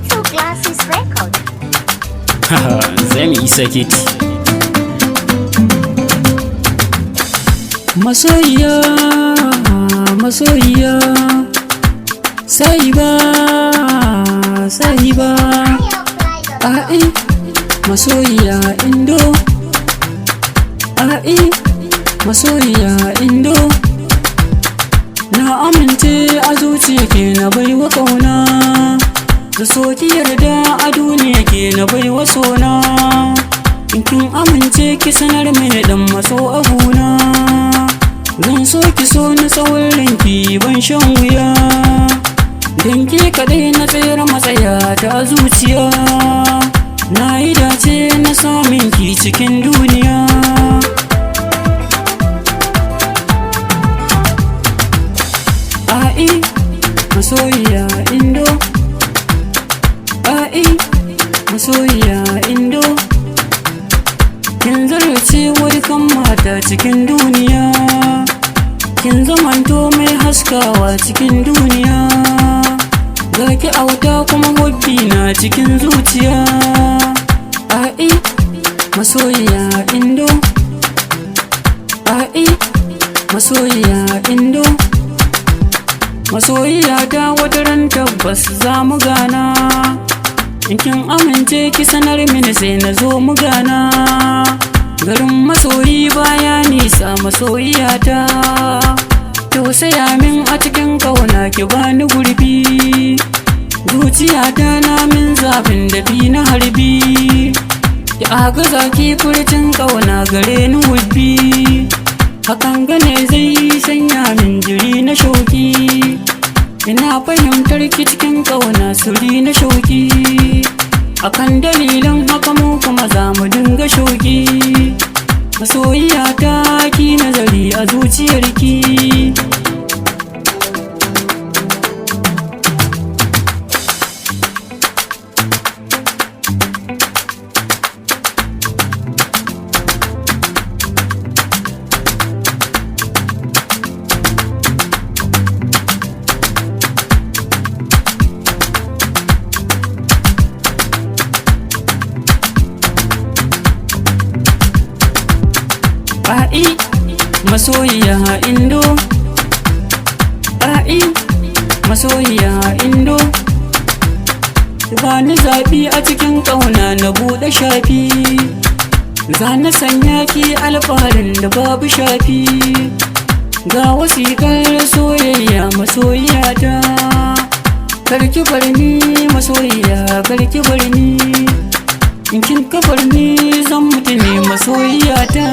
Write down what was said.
Little Glasses Record. Zai mu isa kiti. Masoyiya, masoyiya, sahiba, sahiba, ai, masoyiya indo, ai, masoyiya indo. Na amince a zuciya ke na baiwa kauna, da soki yarda a duniya ke na baiwa sona. In kin amince ki sanar mini dan maso abuna, zan so ki so na tsawon ranki ban shan wuya, dan ke kadai na tsayar matsaya ta zuciya. Na yi dace na samin ki cikin duniya. Ai, masoyiya indo, ai, masoyiya indo. Kin zarce wani kan mata cikin duniya, kin zamanto mai haskawa cikin duniya. Zaki auta kuma hobbi na cikin zuciya. Ai, masoyiya indo, ai, masoyiya indo. Masoyiya ta wataran tabbas za mu gana, in kin amince ki sanar mini sai na zo mu gana. Garin masoyi baya nisa masoyiya ta, tausaya min a cikin kauna ki bani gurbi. Zuciyata na min zafin dafi na harbi, ki agaza ki furcin kauna gare ni wubbi. Hakan gane zai sanya min jiri na shauki, ina fahimtar ki cikin kauna suri na shauki. Akan dalilan haka mu kuma za mu dinga shauki. Masoyiya ta ki nazari a zuciyarki. Ai, masoyiya indo, ai, masoyiya indo. Bani zaɓi a cikin ƙauna na buɗe shafi, za na sanya ki alfaharin da babu shafi. Ga wasiƙar soyayya masoyiyata, karki bar ni masoyiya, karki bar ni. In kin kafar ni zan mutu ne masoyiyata.